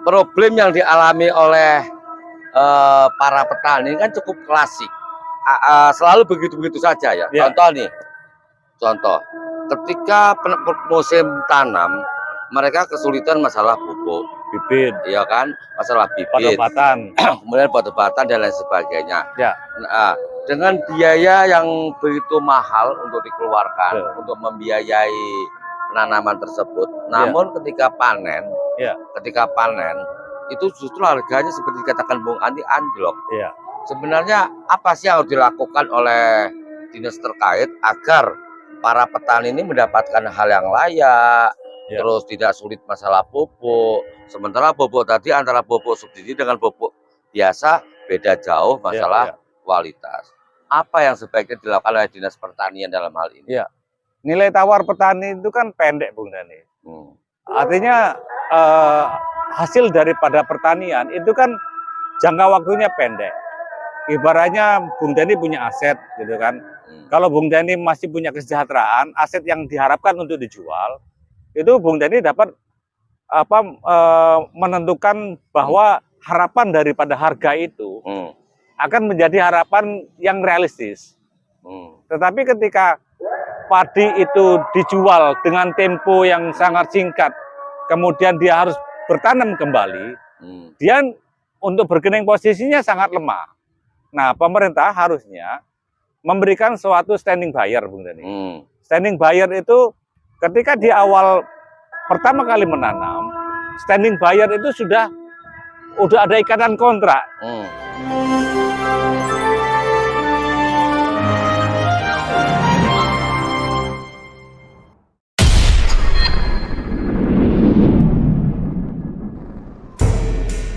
problem yang dialami oleh para petani kan cukup klasik. Selalu begitu-begitu saja ya. Contoh nih, contoh ketika musim tanam mereka kesulitan masalah pupuk, bibit, ya kan, masalah bibit, obat-obatan, kemudian obat-obatan dan lain sebagainya. Ya. Nah, dengan biaya yang begitu mahal untuk dikeluarkan untuk membiayai penanaman tersebut, namun ketika panen, itu justru harganya seperti dikatakan Bung Andi anjlok. Sebenarnya apa sih yang harus dilakukan oleh dinas terkait agar para petani ini mendapatkan hal yang layak, terus tidak sulit masalah pupuk. Sementara pupuk tadi antara pupuk subsidi dengan pupuk biasa beda jauh masalah kualitas. Apa yang sebaiknya dilakukan oleh dinas pertanian dalam hal ini? Nilai tawar petani itu kan pendek, Bung Dani. Artinya hasil daripada pertanian itu kan jangka waktunya pendek. Ibaratnya Bung Dani punya aset gitu kan. Kalau Bung Dani masih punya kesejahteraan, aset yang diharapkan untuk dijual, itu Bung Dani dapat menentukan bahwa harapan daripada harga itu akan menjadi harapan yang realistis. Tetapi ketika padi itu dijual dengan tempo yang sangat singkat, kemudian dia harus bertanam kembali, dia untuk bergening posisinya sangat lemah. Nah, pemerintah harusnya memberikan suatu standing buyer, Bung Dani. Standing buyer itu ketika di awal pertama kali menanam, standing buyer itu sudah ada ikatan kontrak.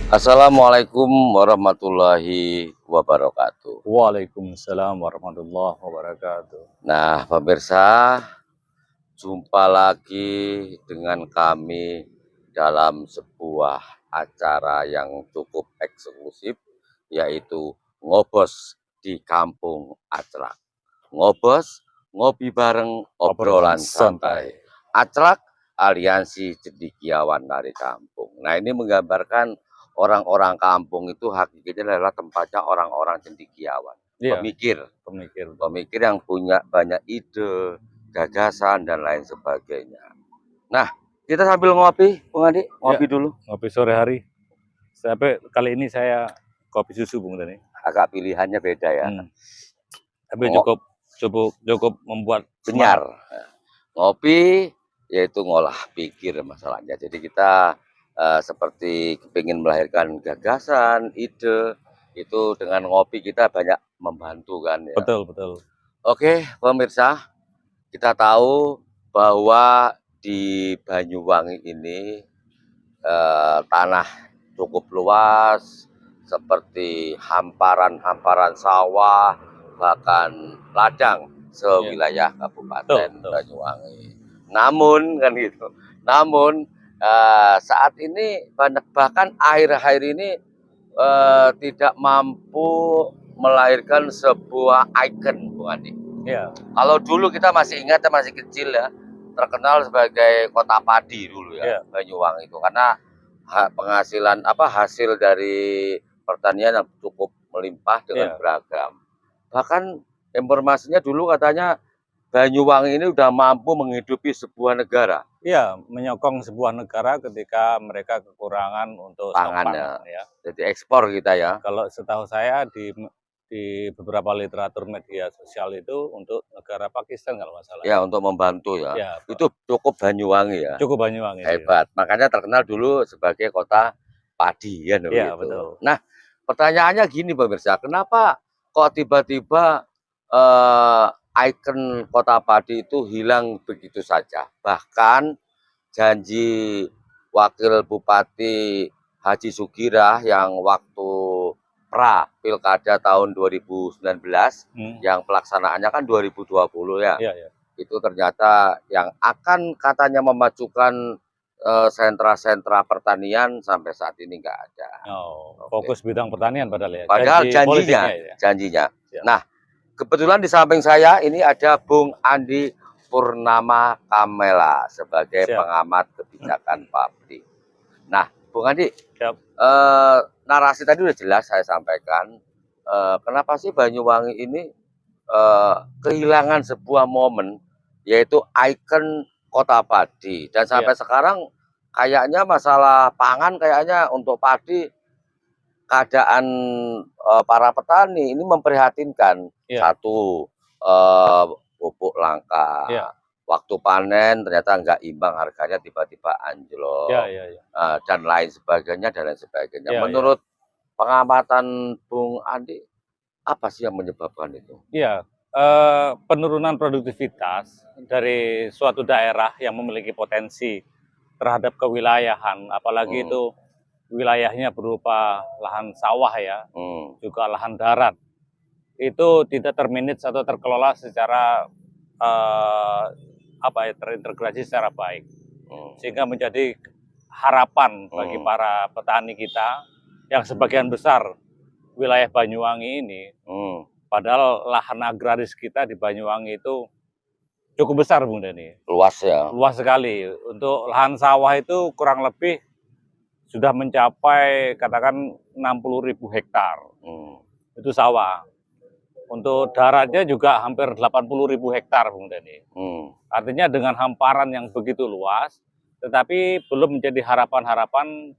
Assalamualaikum warahmatullahi wabarakatuh. Waalaikumsalam warahmatullahi wabarakatuh. Nah, pemirsa, jumpa lagi dengan kami dalam sebuah acara yang cukup eksklusif, yaitu Ngobos di Kampung Aclak. Ngobos, ngopi bareng, obrolan santai. Aclak, aliansi cendekiawan dari kampung. Nah, ini menggambarkan orang-orang kampung itu hakikatnya adalah tempatnya orang-orang cendekiawan, pemikir yang punya banyak ide, gagasan dan lain sebagainya. Nah, kita sambil ngopi, Bung Andi, ngopi dulu. Ngopi sore hari. Sampai kali ini saya kopi susu, Bung Dani. Agak pilihannya beda ya. Tapi cukup membuat benyar. Ngopi yaitu ngolah pikir masalahnya. Jadi kita seperti kepingin melahirkan gagasan, ide, itu dengan ngopi kita banyak membantu kan ya. Betul. Oke, pemirsa, kita tahu bahwa di Banyuwangi ini tanah cukup luas, seperti hamparan-hamparan sawah, bahkan ladang sewilayah Kabupaten Banyuwangi. Namun kan gitu. Saat ini bahkan akhir-akhir ini tidak mampu melahirkan sebuah ikon, Bung Andi. Kalau dulu kita masih ingat, masih kecil ya, terkenal sebagai kota padi dulu ya, Banyuwangi itu, karena penghasilan hasil dari pertanian yang cukup melimpah dengan beragam. Bahkan informasinya dulu katanya Banyuwangi ini udah mampu menghidupi sebuah negara. Menyokong sebuah negara ketika mereka kekurangan untuk pangan ya. Jadi ekspor kita ya. Kalau setahu saya di beberapa literatur media sosial itu untuk negara Pakistan kalau nggak salah. Ya, untuk membantu ya. Itu cukup Banyuwangi ya. Cukup Banyuwangi. Hebat. Makanya terkenal dulu sebagai kota padi ya. Betul. Nah, pertanyaannya gini pemirsa, kenapa kok tiba-tiba ikon kota padi itu hilang begitu saja? Bahkan janji Wakil Bupati Haji Sugirah yang waktu Pilkada tahun 2019 yang pelaksanaannya kan 2020 ya. Itu ternyata yang akan katanya memajukan sentra-sentra pertanian sampai saat ini nggak ada. Fokus bidang pertanian padahal ya. Padahal janjinya. Nah, kebetulan di samping saya ini ada Bung Andi Purnama Kamela sebagai pengamat kebijakan pabrik. Nah, Bung Andi, Siap. narasi tadi udah jelas saya sampaikan. Kenapa sih Banyuwangi ini kehilangan sebuah momen, yaitu ikon kota padi, dan sampai sekarang kayaknya masalah pangan kayaknya untuk padi keadaan para petani ini memprihatinkan. Satu, pupuk langka, waktu panen ternyata nggak imbang, harganya tiba-tiba anjlok, dan lain sebagainya Menurut pengamatan Bung Andi, apa sih yang menyebabkan itu? Iya, penurunan produktivitas dari suatu daerah yang memiliki potensi terhadap kewilayahan, apalagi itu wilayahnya berupa lahan sawah ya, juga lahan darat, itu tidak termanage atau terkelola secara terintegrasi secara baik, sehingga menjadi harapan bagi para petani kita yang sebagian besar wilayah Banyuwangi ini. Padahal lahan agraris kita di Banyuwangi itu cukup besar, Bung Dani. Luas ya? Luas sekali. Untuk lahan sawah itu kurang lebih sudah mencapai katakan 60.000 hektar. Itu sawah. Untuk daratnya juga hampir 80.000 hektar, Bung Dani. Artinya dengan hamparan yang begitu luas, tetapi belum menjadi harapan-harapan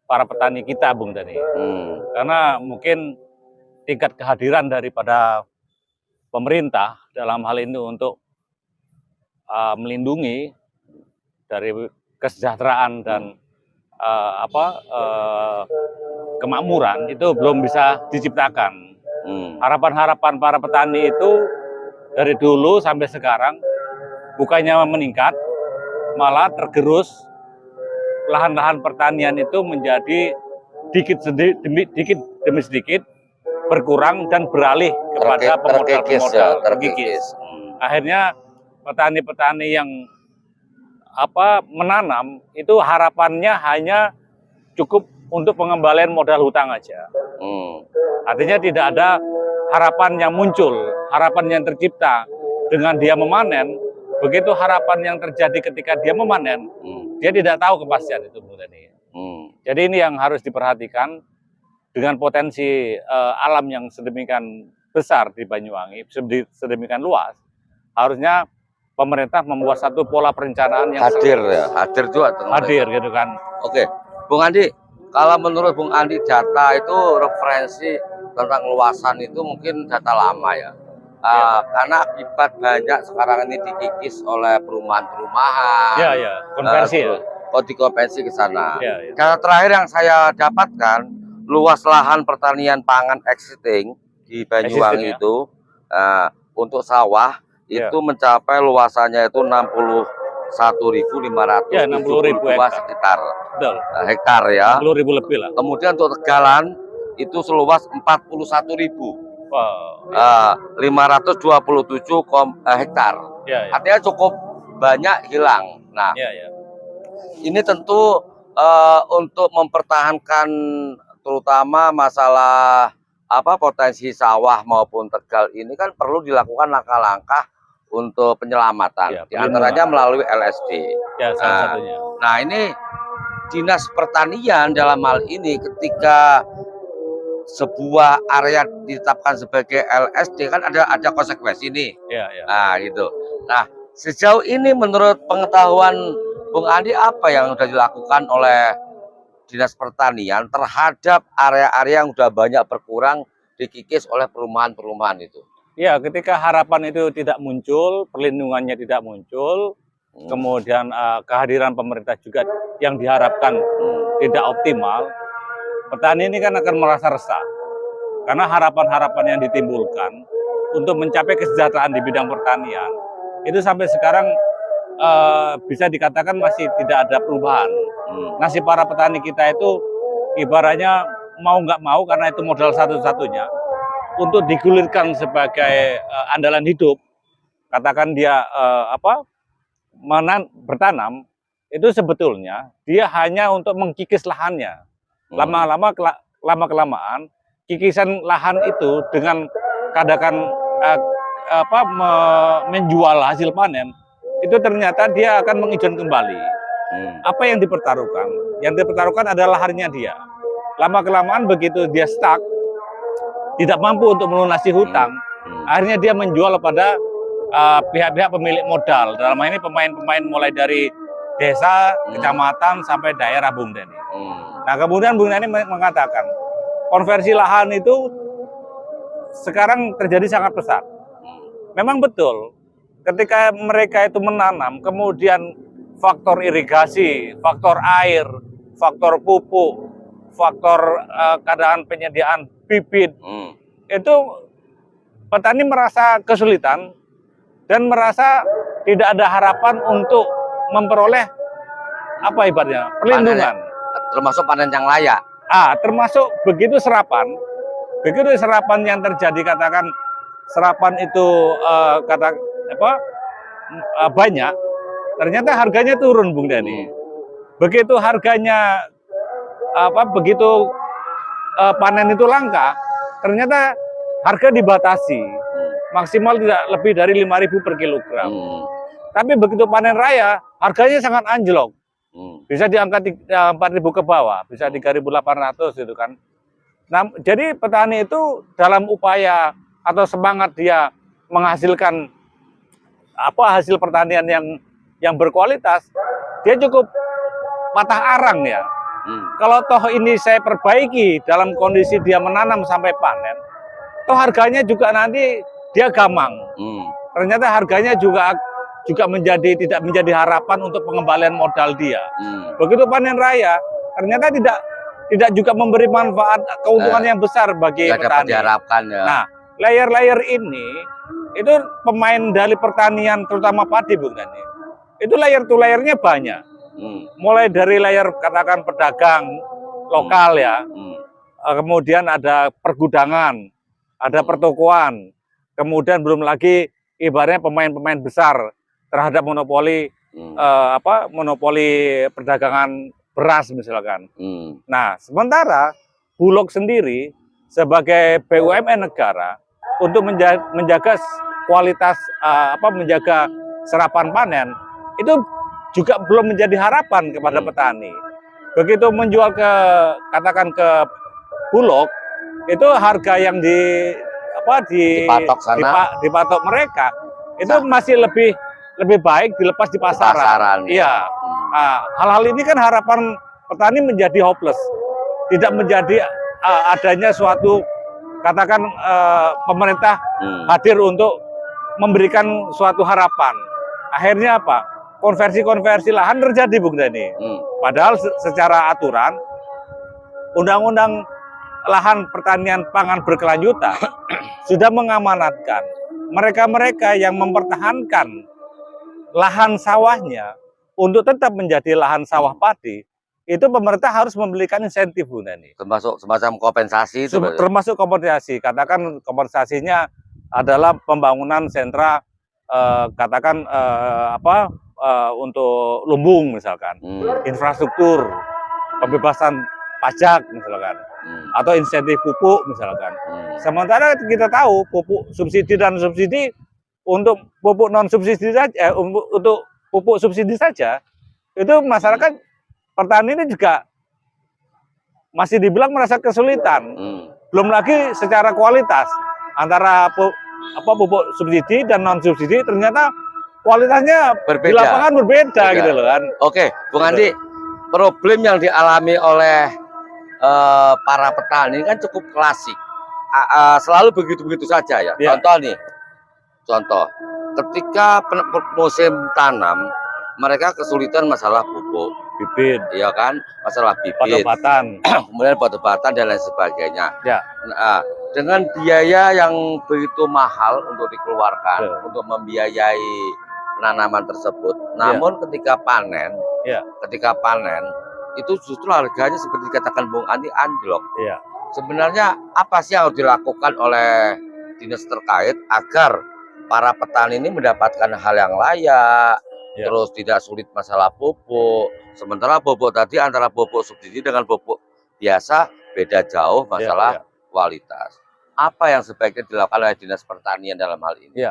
para petani kita, Bung Dani. Karena mungkin tingkat kehadiran daripada pemerintah dalam hal ini untuk melindungi dari kesejahteraan dan kemakmuran itu belum bisa diciptakan. Harapan-harapan para petani itu dari dulu sampai sekarang bukannya meningkat, malah tergerus. Lahan-lahan pertanian itu menjadi dikit demi sedikit berkurang dan beralih kepada pemodal-pemodal terkikis. Akhirnya petani-petani yang menanam itu harapannya hanya cukup untuk pengembalian modal hutang aja. Artinya tidak ada harapan yang muncul, harapan yang tercipta dengan dia memanen. Begitu harapan yang terjadi ketika dia memanen, dia tidak tahu kepastian itu, Bung Dani. Jadi ini yang harus diperhatikan. Dengan potensi alam yang sedemikian besar di Banyuwangi, sedemikian luas, harusnya pemerintah membuat satu pola perencanaan yang hadir juga. Hadir gitu kan. Oke, Bung Andi, kalau menurut Bung Andi data itu referensi tentang luasan itu mungkin data lama ya. Karena akibat banyak sekarang ini dikikis oleh perumahan-perumahan. Konversi dikonversi ke sana. Data terakhir yang saya dapatkan, luas lahan pertanian pangan existing di Banyuwangi itu untuk sawah itu mencapai luasannya itu 61.572 hektar ya. 60.000 lebih lah. Kemudian untuk Tegalan itu seluas 41.527 hektar. Artinya cukup banyak hilang. Nah, ini tentu untuk mempertahankan terutama masalah potensi sawah maupun Tegal ini kan perlu dilakukan langkah-langkah untuk penyelamatan, di antaranya melalui LSD. Salah satunya. Nah, ini Dinas Pertanian dalam hal ini ketika sebuah area ditetapkan sebagai LSD kan ada konsekuensi nih. Nah, gitu. Nah, sejauh ini menurut pengetahuan Bung Andi, apa yang sudah dilakukan oleh Dinas Pertanian terhadap area-area yang sudah banyak berkurang dikikis oleh perumahan-perumahan itu? Ya, ketika harapan itu tidak muncul, perlindungannya tidak muncul, kemudian kehadiran pemerintah juga yang diharapkan tidak optimal, petani ini kan akan merasa resah. Karena harapan-harapan yang ditimbulkan untuk mencapai kesejahteraan di bidang pertanian, itu sampai sekarang bisa dikatakan masih tidak ada perubahan. Nasib para petani kita itu ibaratnya mau nggak mau, karena itu modal satu-satunya untuk digulirkan sebagai andalan hidup. Katakan dia bertanam, itu sebetulnya dia hanya untuk mengkikis lahannya. Lama-kelamaan kikisan lahan itu dengan katakan menjual hasil panen, itu ternyata dia akan mengijon kembali. Apa yang dipertaruhkan? Yang dipertaruhkan adalah lahannya dia. Lama-kelamaan begitu dia stuck, tidak mampu untuk melunasi hutang, akhirnya dia menjual pada pihak-pihak pemilik modal. Dalam hal ini pemain-pemain mulai dari desa, kecamatan, sampai daerah Bung Dani. Nah, kemudian Bung Dani mengatakan, konversi lahan itu sekarang terjadi sangat pesat. Memang betul, ketika mereka itu menanam, kemudian faktor irigasi, faktor air, faktor pupuk, faktor keadaan penyediaan bibit, itu petani merasa kesulitan dan merasa tidak ada harapan untuk memperoleh apa ibaratnya perlindungan, termasuk panen yang layak. Termasuk begitu serapan yang terjadi, katakan serapan itu banyak, ternyata harganya turun, Bung Dani. Begitu harganya begitu panen itu langka, ternyata harga dibatasi, maksimal tidak lebih dari 5.000 per kilogram. Tapi begitu panen raya, harganya sangat anjlok. Bisa di angka 4.000 ke bawah, bisa 3.800 gitu kan. Nah, jadi petani itu dalam upaya atau semangat dia menghasilkan hasil pertanian yang berkualitas, dia cukup patah arang ya. Kalau toh ini saya perbaiki dalam kondisi dia menanam sampai panen, toh harganya juga nanti dia gamang. Ternyata harganya juga tidak menjadi harapan untuk pengembalian modal dia. Begitu panen raya, ternyata tidak juga memberi manfaat keuntungan yang besar bagi petani. Nah, layer-layer ini itu pemain dari pertanian terutama padi, Bung Dani. Itu layer to layernya banyak. Mulai dari layer katakan pedagang lokal ya. Kemudian ada pergudangan, ada pertokoan. Kemudian belum lagi ibaratnya pemain-pemain besar terhadap monopoli monopoli perdagangan beras misalkan. Nah, sementara Bulog sendiri sebagai BUMN negara untuk menjaga kualitas menjaga serapan panen itu juga belum menjadi harapan kepada petani. Begitu menjual ke Bulog, itu harga yang dipatok mereka itu masih lebih baik dilepas di pasaran. Iya. Hal-hal ini kan harapan petani menjadi hopeless, tidak menjadi adanya suatu pemerintah hadir untuk memberikan suatu harapan. Akhirnya apa? Konversi lahan terjadi, Bung Dani. Padahal secara aturan Undang-Undang Lahan Pertanian Pangan Berkelanjutan sudah mengamanatkan mereka-mereka yang mempertahankan lahan sawahnya untuk tetap menjadi lahan sawah padi, itu pemerintah harus memberikan insentif, Bung Dani. Termasuk semacam kompensasi itu. Termasuk kompensasi. Katakan kompensasinya adalah pembangunan sentra untuk lumbung misalkan, infrastruktur, pembebasan pajak misalkan, atau insentif pupuk misalkan. Sementara kita tahu pupuk subsidi dan subsidi untuk pupuk non subsidi saja, untuk pupuk subsidi saja, itu masyarakat petani ini juga masih dibilang merasa kesulitan. Belum lagi secara kualitas antara pupuk subsidi dan non subsidi ternyata kualitasnya berbeda. Di lapangan berbeda gitu loh kan. Oke, Bung Andi, problem yang dialami oleh para petani kan cukup klasik. Selalu begitu-begitu saja ya. Contoh, ketika musim tanam, mereka kesulitan masalah pupuk, bibit, ya kan, masalah bibit, obat-obatan, kemudian obat-obatan dan lain sebagainya. Ya. Nah, dengan biaya yang begitu mahal untuk dikeluarkan untuk membiayai penanaman tersebut, namun ketika panen itu justru harganya seperti dikatakan Bung Andi anjlok. Sebenarnya apa sih yang harus dilakukan oleh dinas terkait agar para petani ini mendapatkan hal yang layak, terus tidak sulit masalah pupuk? Sementara pupuk tadi antara pupuk subsidi dengan pupuk biasa beda jauh masalah kualitas. Apa yang sebaiknya dilakukan oleh dinas pertanian dalam hal ini?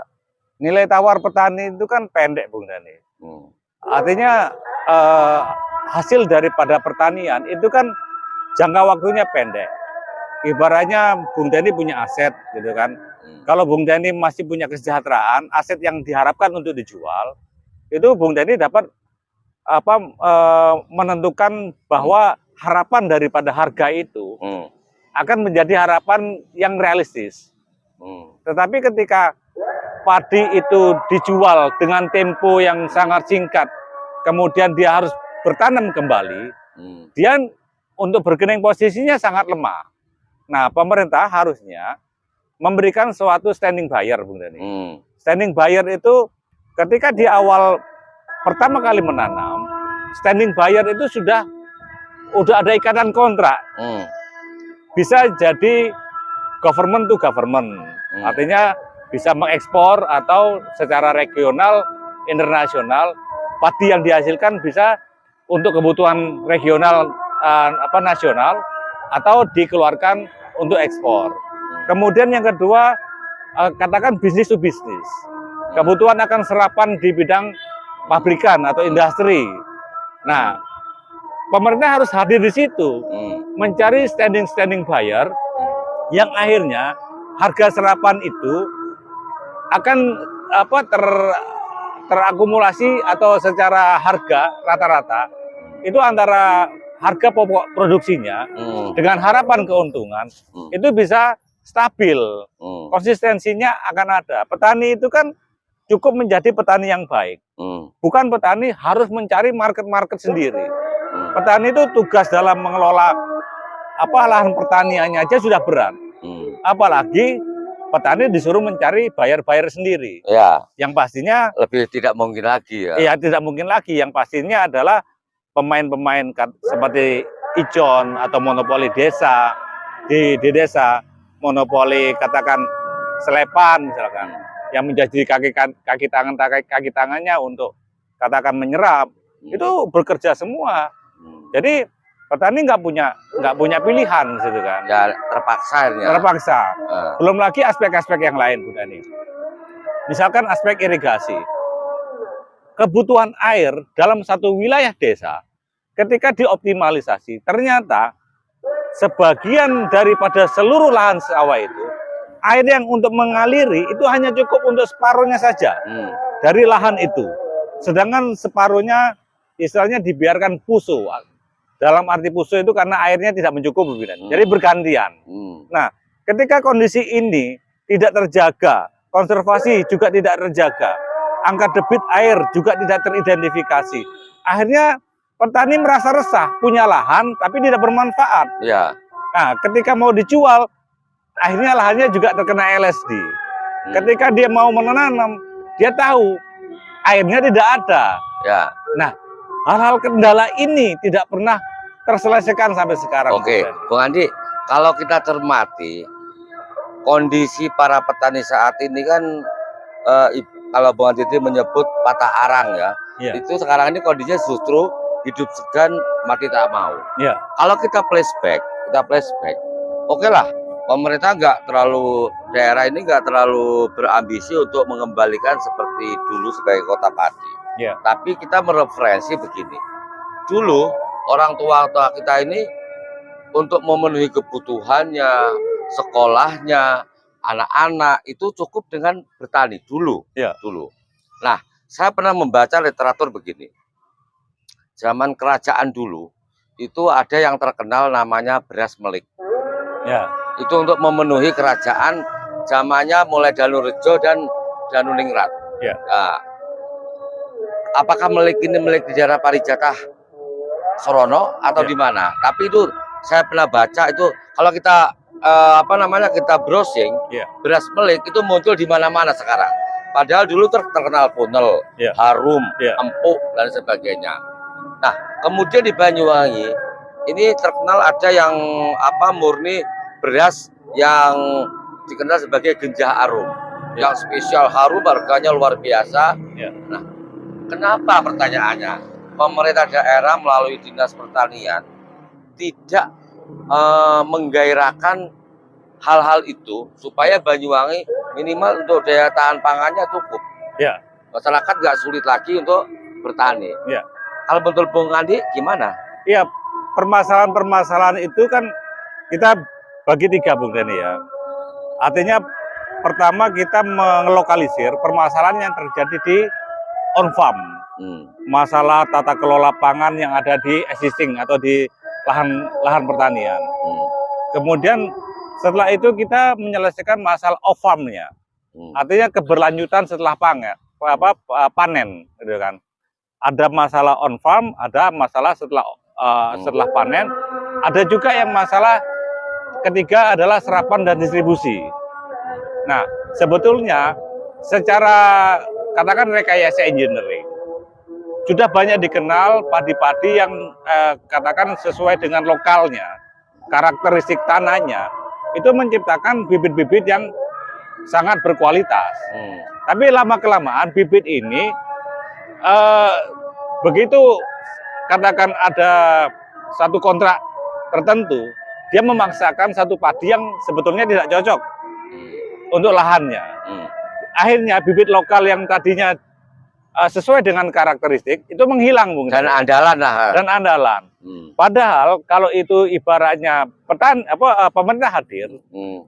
Nilai tawar petani itu kan pendek, Bung Dani. Artinya hasil daripada pertanian itu kan jangka waktunya pendek. Ibaratnya Bung Denny punya aset gitu kan. Kalau Bung Denny masih punya kesejahteraan, aset yang diharapkan untuk dijual, itu Bung Denny dapat menentukan bahwa harapan daripada harga itu akan menjadi harapan yang realistis. Tetapi ketika padi itu dijual dengan tempo yang sangat singkat, kemudian dia harus bertanam kembali, dia untuk bergening posisinya sangat lemah. Nah, pemerintah harusnya memberikan suatu standing buyer, Bung Denny. Standing buyer itu ketika di awal pertama kali menanam, standing buyer itu sudah ada ikatan kontrak. Bisa jadi government to government, artinya bisa mengekspor atau secara regional, internasional, padi yang dihasilkan bisa untuk kebutuhan regional nasional atau dikeluarkan untuk ekspor. Kemudian yang kedua, katakan bisnis to bisnis. Kebutuhan akan serapan di bidang pabrikan atau industri. Nah, pemerintah harus hadir di situ, mencari standing buyer yang akhirnya harga serapan itu akan terakumulasi atau secara harga rata-rata itu antara harga pokok produksinya dengan harapan keuntungan itu bisa stabil, konsistensinya akan ada. Petani itu kan cukup menjadi petani yang baik, bukan petani harus mencari market sendiri. Petani itu tugas dalam mengelola lahan pertaniannya aja sudah berat, apalagi petani disuruh mencari buyer sendiri. Ya. Yang pastinya lebih tidak mungkin lagi ya. Iya, tidak mungkin lagi. Yang pastinya adalah pemain-pemain seperti Ijon atau monopoli desa di desa, monopoli katakan Selepan misalkan, yang menjadi kaki tangannya untuk katakan menyerap, itu bekerja semua. Jadi petani nggak punya pilihan gitu kan. Ya terpaksa akhirnya. Terpaksa. Belum lagi aspek-aspek yang lain, Bu Dani. Misalkan aspek irigasi. Kebutuhan air dalam satu wilayah desa ketika dioptimalisasi, ternyata sebagian daripada seluruh lahan sawah itu air yang untuk mengaliri itu hanya cukup untuk separuhnya saja dari lahan itu. Sedangkan separuhnya istilahnya dibiarkan pusu. Dalam arti pusu itu karena airnya tidak mencukupi, jadi bergantian. Nah, ketika kondisi ini tidak terjaga, konservasi juga tidak terjaga, angka debit air juga tidak teridentifikasi, akhirnya petani merasa resah, punya lahan tapi tidak bermanfaat. Ya. Nah, ketika mau dijual, akhirnya lahannya juga terkena LSD. Ketika dia mau menanam, dia tahu airnya tidak ada. Ya. Nah, hal-hal kendala ini tidak pernah terselesaikan sampai sekarang. Oke, Bung Andi, kalau kita cermati kondisi para petani saat ini kan, kalau Bung Andi menyebut patah arang ya, itu sekarang ini kondisinya justru hidup segan mati tak mau. Ya. Kalau kita flashback, oke lah, pemerintah daerah ini nggak terlalu berambisi untuk mengembalikan seperti dulu sebagai kota padi. Ya. Tapi kita mereferensi begini, dulu orang tua kita ini untuk memenuhi kebutuhannya, sekolahnya, anak-anak itu cukup dengan bertani dulu. Ya. Dulu. Nah, saya pernah membaca literatur begini. Zaman kerajaan dulu itu ada yang terkenal namanya beras melik. Ya. Itu untuk memenuhi kerajaan zamannya mulai Danurejo dan Danuningrat. Ya. Nah, apakah melik ini milik di daerah Parijatah Sorono atau di mana? Tapi itu saya pernah baca itu kalau kita kita browsing, beras melik itu muncul di mana-mana sekarang. Padahal dulu terkenal Punel, Harum, Empuk dan sebagainya. Nah, kemudian di Banyuwangi ini terkenal ada yang murni beras yang dikenal sebagai Genjah Arum, yang spesial harum, harganya luar biasa. Nah, kenapa pertanyaannya pemerintah daerah melalui dinas pertanian tidak menggairahkan hal-hal itu supaya Banyuwangi minimal untuk daya tahan pangannya cukup? Masyarakat nggak sulit lagi untuk bertani. Ya. Kalau betul Bung Andi gimana? Iya, permasalahan-permasalahan itu kan kita bagi 3 Bung Dani ya. Artinya pertama kita mengelokalisir permasalahan yang terjadi di on farm. Masalah tata kelola pangan yang ada di existing atau di lahan pertanian. Kemudian setelah itu kita menyelesaikan masalah off farm-nya. Artinya keberlanjutan setelah panen, gitu kan. Ada masalah on farm, ada masalah setelah panen, ada juga yang masalah ketiga adalah serapan dan distribusi. Nah, sebetulnya secara katakan rekayasa engineering sudah banyak dikenal padi-padi yang katakan sesuai dengan lokalnya, karakteristik tanahnya, itu menciptakan bibit-bibit yang sangat berkualitas. Tapi lama-kelamaan bibit ini begitu katakan ada satu kontrak tertentu, dia memaksakan satu padi yang sebetulnya tidak cocok untuk lahannya. Akhirnya bibit lokal yang tadinya sesuai dengan karakteristik itu menghilang, Bung. Dan andalan lah. Dan andalan. Padahal kalau itu ibaratnya pemerintah hadir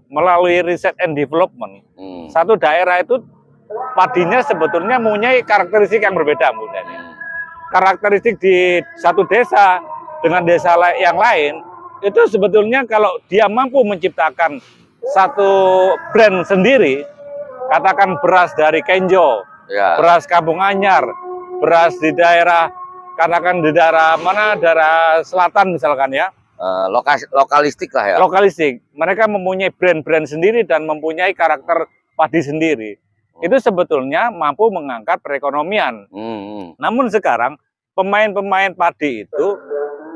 melalui riset and development, satu daerah itu padinya sebetulnya mempunyai karakteristik yang berbeda, Bung. Karakteristik di satu desa dengan desa yang lain itu sebetulnya kalau dia mampu menciptakan satu brand sendiri, katakan beras dari Kenjo, beras Kampung Anyar, beras di daerah, katakan di daerah mana, daerah selatan misalkan ya, lokalistik lah ya. Lokalistik, mereka mempunyai brand-brand sendiri dan mempunyai karakter padi sendiri. Itu sebetulnya mampu mengangkat perekonomian. Namun sekarang pemain-pemain padi itu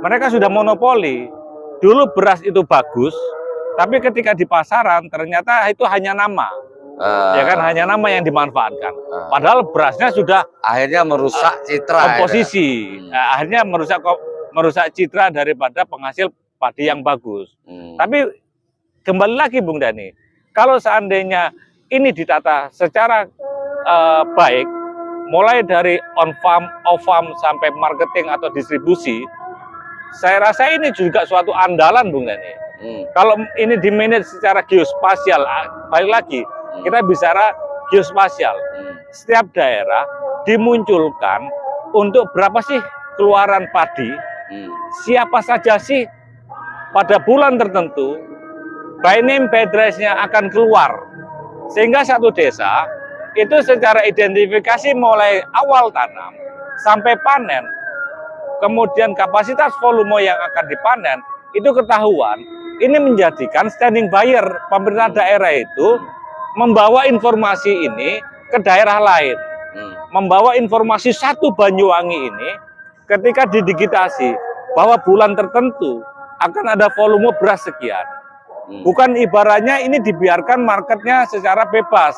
mereka sudah monopoli. Dulu beras itu bagus, tapi ketika di pasaran ternyata itu hanya nama. Ya kan, hanya nama yang dimanfaatkan. Padahal berasnya sudah akhirnya merusak citra komposisi. Akhirnya merusak citra daripada penghasil padi yang bagus. Tapi kembali lagi Bung Dani, kalau seandainya ini ditata secara baik, mulai dari on farm, off farm sampai marketing atau distribusi, saya rasa ini juga suatu andalan, Bung Dani. Kalau ini di-manage secara geospasial, balik lagi kita bicara geospasial. Setiap daerah dimunculkan untuk berapa sih keluaran padi, siapa saja sih pada bulan tertentu, by name, by address-nya akan keluar. Sehingga satu desa itu secara identifikasi mulai awal tanam sampai panen, kemudian kapasitas volume yang akan dipanen itu ketahuan. Ini menjadikan standing buyer pemerintah daerah itu membawa informasi ini ke daerah lain, membawa informasi satu Banyuwangi ini ketika didigitasi bahwa bulan tertentu akan ada volume beras sekian. Bukan ibaratnya ini dibiarkan marketnya secara bebas.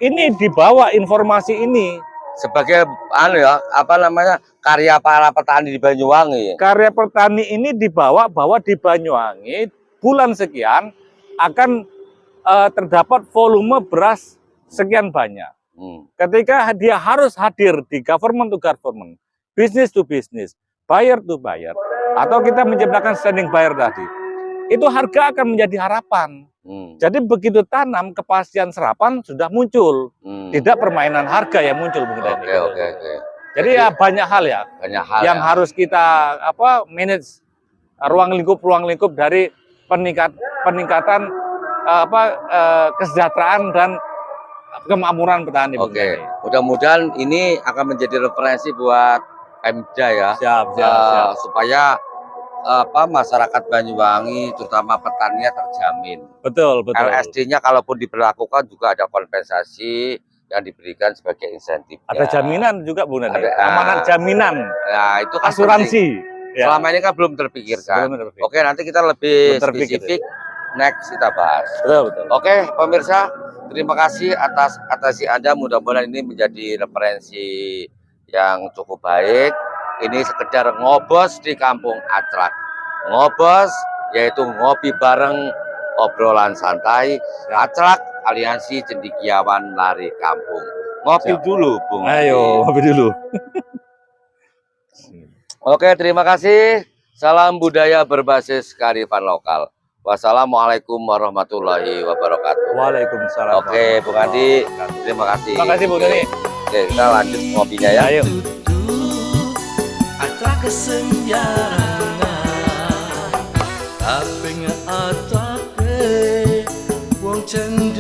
Ini dibawa informasi ini sebagai karya para petani di Banyuwangi. Karya petani ini dibawa bahwa di Banyuwangi bulan sekian akan terdapat volume beras sekian banyak. Ketika dia harus hadir di government to government, business to business, buyer to buyer, atau kita menciptakan standing buyer tadi, itu harga akan menjadi harapan. Jadi begitu tanam, kepastian serapan sudah muncul, tidak permainan harga yang muncul, Bung Dani. Jadi ya banyak hal ya, yang harus kita manage ruang lingkup dari peningkatan kesejahteraan dan kemakmuran petani. Mudah-mudahan ini akan menjadi referensi buat Pemda ya. Siap. Supaya masyarakat Banyuwangi terutama petaninya terjamin. Betul. LSD-nya kalaupun diberlakukan juga ada kompensasi yang diberikan sebagai insentif. Ada jaminan juga, Bu Nani. Amanat jaminan. Ya, itu kan asuransi. Ya. Selama ini kan belum terpikirkan. Oke, nanti kita lebih spesifik next kita bahas. Betul. Oke, pemirsa, terima kasih atas Anda. Mudah-mudahan ini menjadi referensi yang cukup baik. Ini sekedar ngobos di Kampung Aclak. Ngobos yaitu ngopi bareng, obrolan santai. Aclak Aliansi Cendekiawan Lari Kampung. Ngopi Siap. dulu, Bung. Ayo, ngopi dulu. Oke, terima kasih. Salam budaya berbasis kearifan lokal. Wassalamualaikum warahmatullahi wabarakatuh. Waalaikumsalam. Oke, Bung Andi, terima kasih. Terima kasih, Bung Doni. Oke, kita lanjut ngopinya ya. Ayo. Atra kesenjangan tapi nggak atake wong cendek